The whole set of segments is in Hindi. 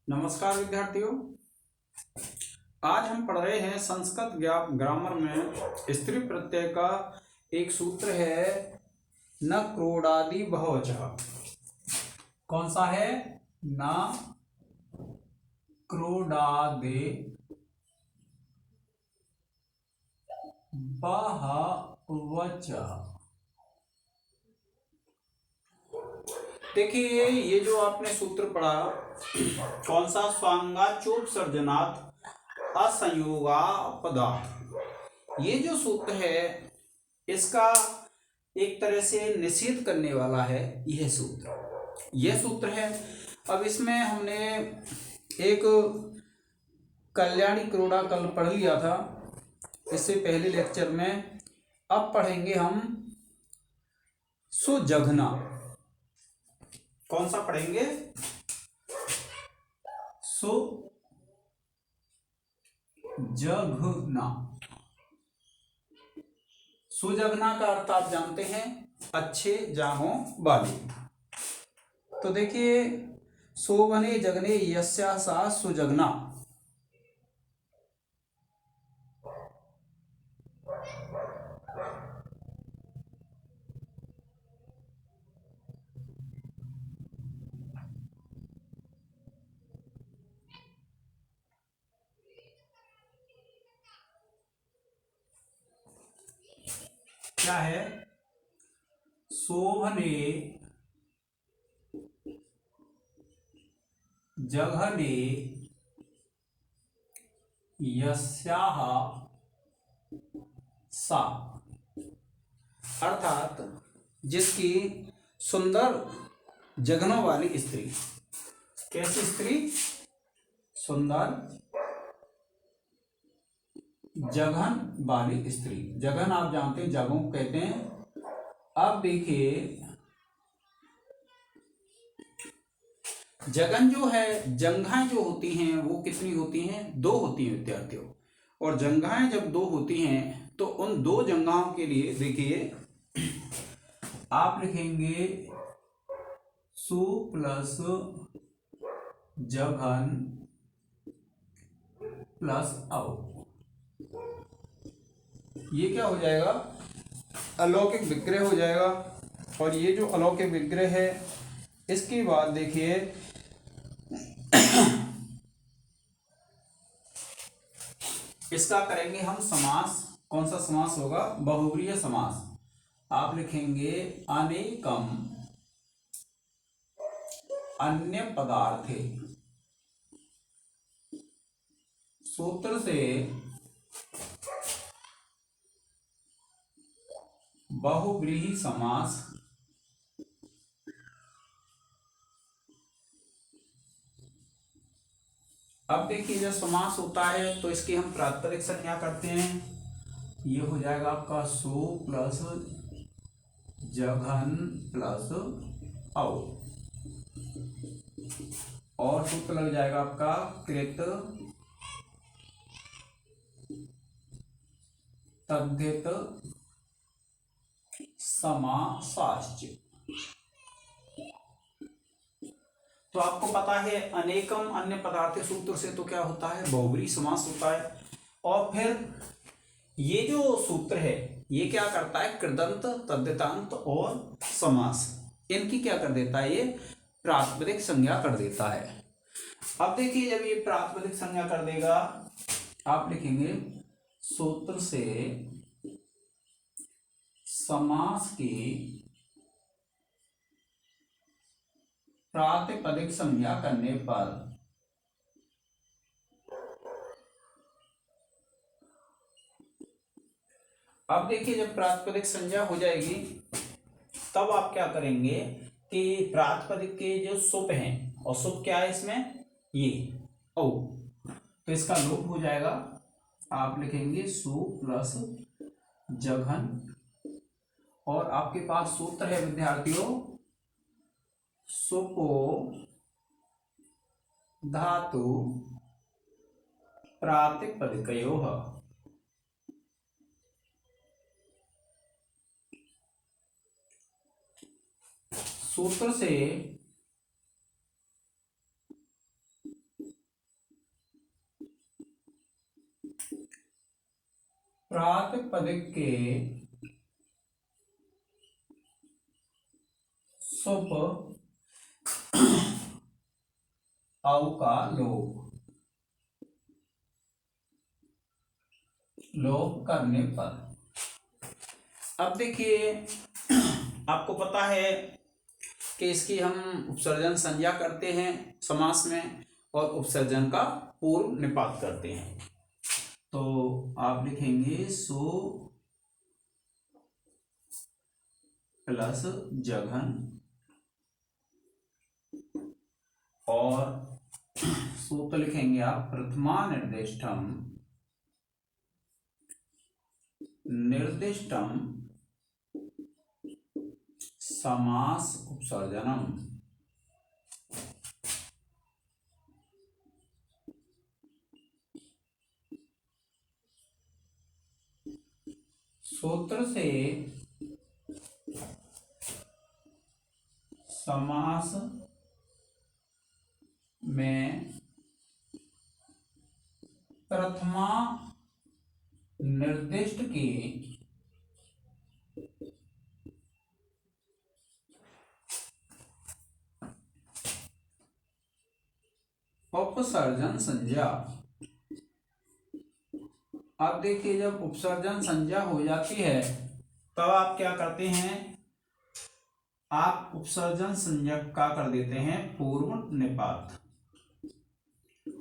नमस्कार विद्यार्थियों। आज हम पढ़ रहे हैं संस्कृत ग्रामर में स्त्री प्रत्यय का एक सूत्र है, न क्रोडादि बहुवचः। कौन सा है? न क्रोडादि बहुवचः। देखिए, ये जो आपने सूत्र पढ़ा, कौन सा? स्वांगाचोपसर्जनात् असंयोगापदात्। ये जो सूत्र है इसका एक तरह से निषेध करने वाला है यह सूत्र है। अब इसमें हमने एक कल्याणी क्रोड़ा कल पढ़ लिया था, इससे पहले लेक्चर में। अब पढ़ेंगे हम सुजघना। कौन सा पढ़ेंगे? सुजघना। सुजघना का अर्थ आप जानते हैं, अच्छे जांघों वाली। तो देखिए, शोभने जगने यस्या सा सुजघना। क्या है? शोभने जघने यस्याः सा, अर्थात जिसकी सुंदर जघनों वाली स्त्री। कैसी स्त्री? सुंदर जघन वाली स्त्री। जघन आप जानते हैं, जगहों को कहते हैं। अब देखिए, जगन जो है, जंघाएं जो होती हैं वो कितनी होती हैं? दो होती हैं विद्यार्थियों। और जंघाएं जब दो होती हैं तो उन दो जंघाओं के लिए देखिए, आप लिखेंगे सु प्लस जघन प्लस अव। ये क्या हो जाएगा? अलौकिक विग्रह हो जाएगा। और ये जो अलौकिक विग्रह है, इसके बाद देखिए इसका करेंगे हम समास। कौन सा समास होगा? बहुव्रीहि समास। आप लिखेंगे अनेकम अन्य पदार्थे। सूत्र से बहुव्रीहि समास अब देखिए, जब समास होता है तो इसकी हम प्रातिपदिक संज्ञा करते हैं। ये हो जाएगा आपका सु प्लस जघन प्लस औ, और सूत्र लग जाएगा आपका कृत तद्धित समासाश्च। तो आपको पता है, अनेकम अन्य पदार्थ सूत्र से तो क्या होता है? बहुव्रीहि समास होता है। और फिर ये जो सूत्र है ये क्या करता है? कृदंत, तद्धितांत और समास, इनकी क्या कर देता है? ये प्रातिपदिक संज्ञा कर देता है। अब देखिए, जब ये प्रातिपदिक संज्ञा कर देगा, आप लिखेंगे सूत्र से समास की प्रातिपदिक संज्ञा करने पर अब देखिए, जब प्रातिपदिक संज्ञा हो जाएगी तब आप क्या करेंगे कि प्रातिपदिक के जो सुप हैं, और सुप क्या है इसमें? ये ओ, तो इसका लोप हो जाएगा। आप लिखेंगे सु प्लस जघन, और आपके पास सूत्र है विद्यार्थियों, सुपो धातु प्रातिपदिकयोः। सूत्र से प्रातिपदिक के सुप औ का लोप करने पर। अब देखिए, आपको पता है कि इसकी हम उपसर्जन संज्ञा करते हैं समास में और उपसर्जन का पूर्व निपात करते हैं। तो आप लिखेंगे सो प्लस जघन और सूत्र लिखेंगे आप प्रथमा निर्दिष्टम समास उपसर्जनम। सूत्र से समास में प्रथमा निर्दिष्ट की उपसर्जन संज्ञा। अब देखिए, जब उपसर्जन संज्ञा हो जाती है तब आप क्या करते हैं, आप उपसर्जन संज्ञा का कर देते हैं पूर्व निपात।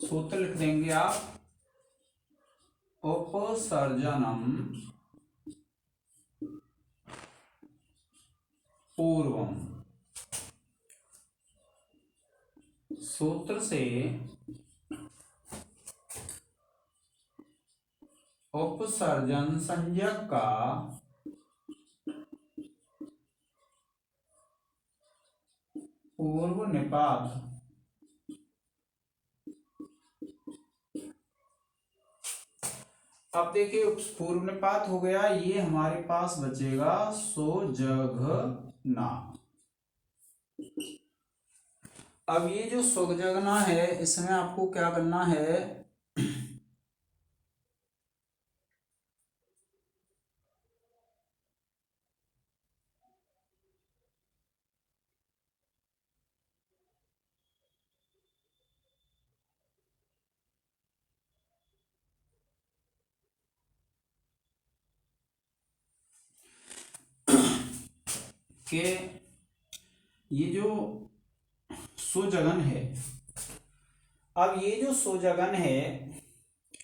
सूत्र लिख देंगे आप उपसर्जनम पूर्वम। सूत्र से उपसर्जन संज्ञक का पूर्व निपात। अब देखिए, पूर्व निपात हो गया, ये हमारे पास बचेगा सोजघना। अब ये जो सोजघना है, इसमें आपको क्या करना है, कि ये जो सोजगन है, अब ये जो सोजगन है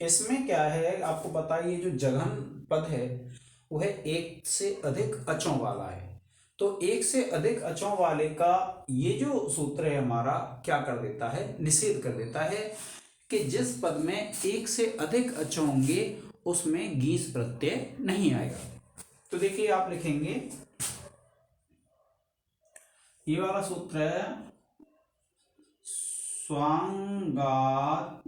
इसमें क्या है, आपको पता है ये जो जघन पद है वह एक से अधिक अचों वाला है। तो एक से अधिक अचों वाले का ये जो सूत्र है हमारा क्या कर देता है, निषेध कर देता है कि जिस पद में एक से अधिक अचों होंगे उसमें गीस प्रत्यय नहीं आएगा। तो देखिए, आप लिखेंगे ये वाला सूत्र है स्वांगात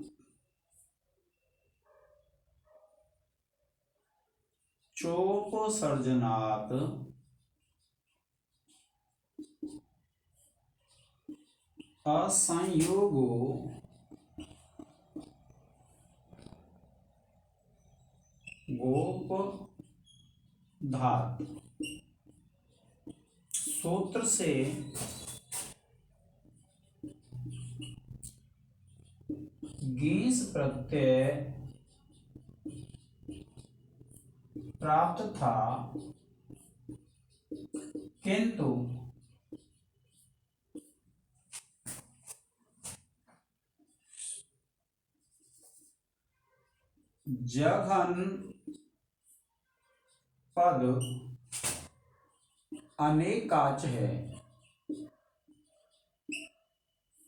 चोपसर्जनात् असंयोगो गोपधात्। सूत्र से गीस प्रत्यय प्राप्त था, किंतु जघन पद अनेकाच है,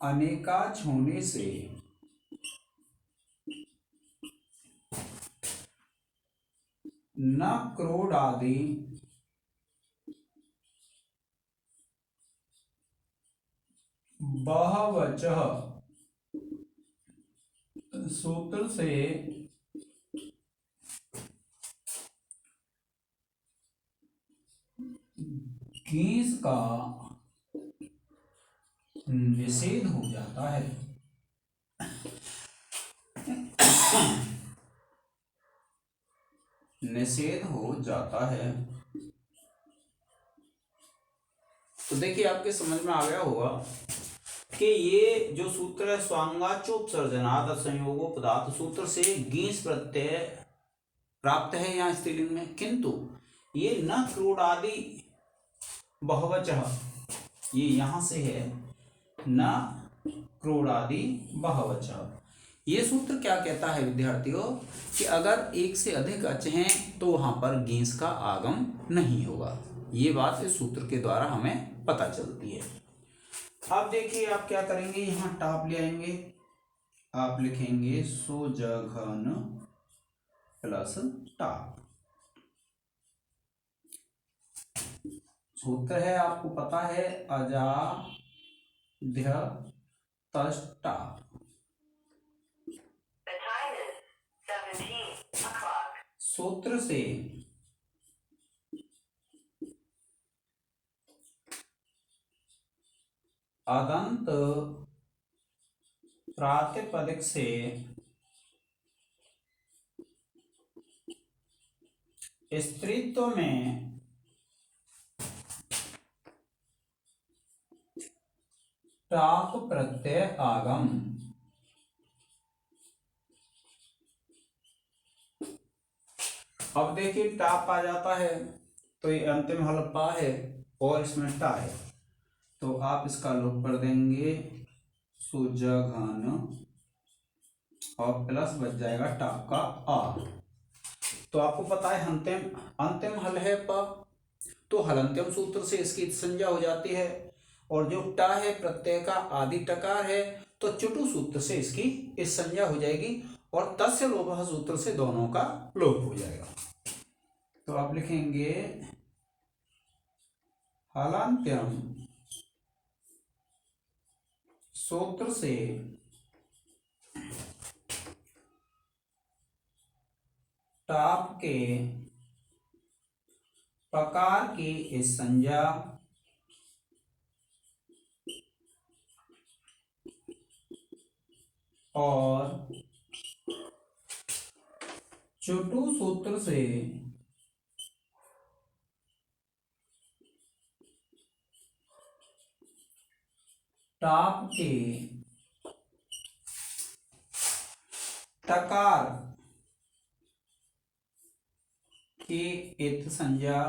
अनेकाच होने से न क्रोडादि बहवचः। सूत्र से गीस का निषेध हो जाता है। निषेध हो जाता है। तो देखिए आपके समझ में आ गया होगा कि ये जो सूत्र है स्वांगाचोपसर्जनाद संयोगो पदार्थ सूत्र से गीस प्रत्यय प्राप्त है यहाँ स्त्रीलिंग में, किंतु ये न क्रोडादि बहुवचः, ये यहां से है न क्रोडादि बहुवचः। ये सूत्र क्या कहता है विद्यार्थियों कि अगर एक से अधिक अच हैं तो वहां पर गीस का आगम नहीं होगा। ये बात इस सूत्र के द्वारा हमें पता चलती है। अब देखिए आप क्या करेंगे, यहाँ टाप ले आएंगे, आप लिखेंगे सोजघन प्लस टाप। सूत्र है आपको पता है अजाध्य तष्टा। सूत्र से अदंत प्रातिपदिक से स्त्रीत्व में टाप प्रत्यय आगम। अब देखिए टाप आ जाता है तो ये अंतिम हल पा है और इसमें टा है, तो आप इसका लोप कर देंगे सुजघन और प्लस बच जाएगा टाप का आ। तो आपको पता है अंतिम हल है प, तो हलंत्यम सूत्र से इसकी संज्ञा हो जाती है, और जो टा है प्रत्यय का आदि टकार है तो चुटु सूत्र से इसकी इस संज्ञा हो जाएगी, और तस्य लोभः सूत्र से दोनों का लोप हो जाएगा। तो आप लिखेंगे हलांत्यम सूत्र से टाप के प्रकार की इस संज्ञा और चुटु सूत्र से टाप के टकार की इत संज्ञा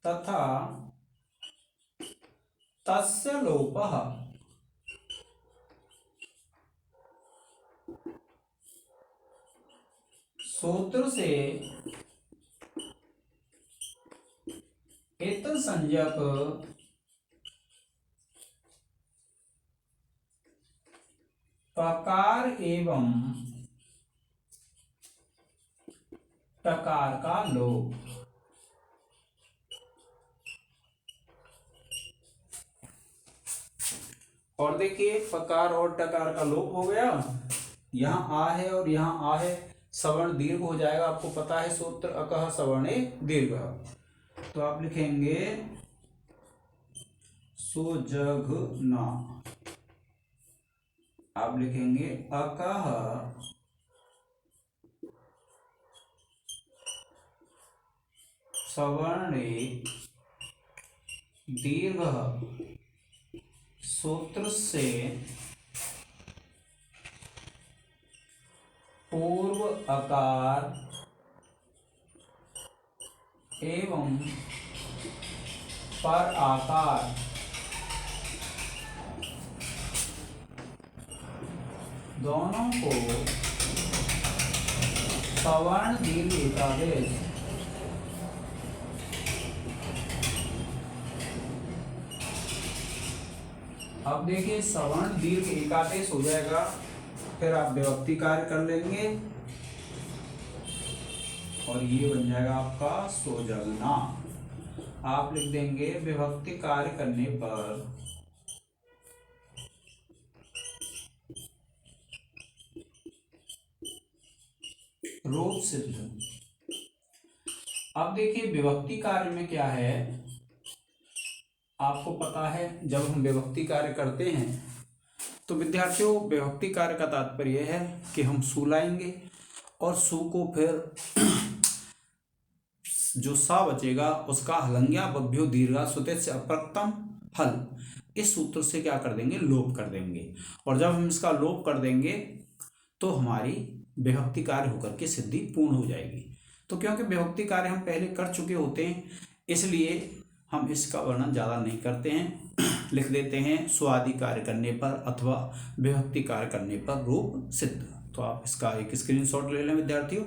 तथा तस्य लोपः सूत्र से इत संज्ञक पकार एवं टकार का लोप। और देखिए पकार और टकार का लोप हो गया, यहाँ आ है और यहाँ आ है, सवर्ण दीर्घ हो जाएगा। आपको पता है सूत्र अकः सवर्णे दीर्घ। तो आप लिखेंगे सुजघना, आप लिखेंगे अकः सवर्णे दीर्घ सूत्र से पूर्व अकार एवं पर आकार दोनों को सवर्ण दीर्घ एकादेश अब देखिए सवर्ण दीर्घ एकादेश हो जाएगा, फिर आप विभक्ति कार्य कर लेंगे और ये बन जाएगा आपका सोजगना। आप लिख देंगे विभक्ति कार्य करने पर रूप सिद्ध। अब देखिए विभक्ति कार्य में क्या है, आपको पता है जब हम विभक्ति कार्य करते हैं तो विद्यार्थियों विभक्ति कार्य का तात्पर्य है कि हम सु लाएंगे और सु को फिर जो सा बचेगा उसका हलंग्या बभ्यो दीर्घा सुते से अप्रक्तम हल, इस सूत्र से क्या कर देंगे, लोप कर देंगे। और जब हम इसका लोप कर देंगे तो हमारी विभक्ति कार्य होकर के सिद्धि पूर्ण हो जाएगी। तो क्योंकि विभक्ति कार्य हम पहले कर चुके होते हैं इसलिए हम इसका वर्णन ज़्यादा नहीं करते हैं, लिख देते हैं स्वादि कार्य करने पर अथवा विभक्ति कार्य करने पर रूप सिद्ध। तो आप इसका एक स्क्रीनशॉट ले लें विद्यार्थियों।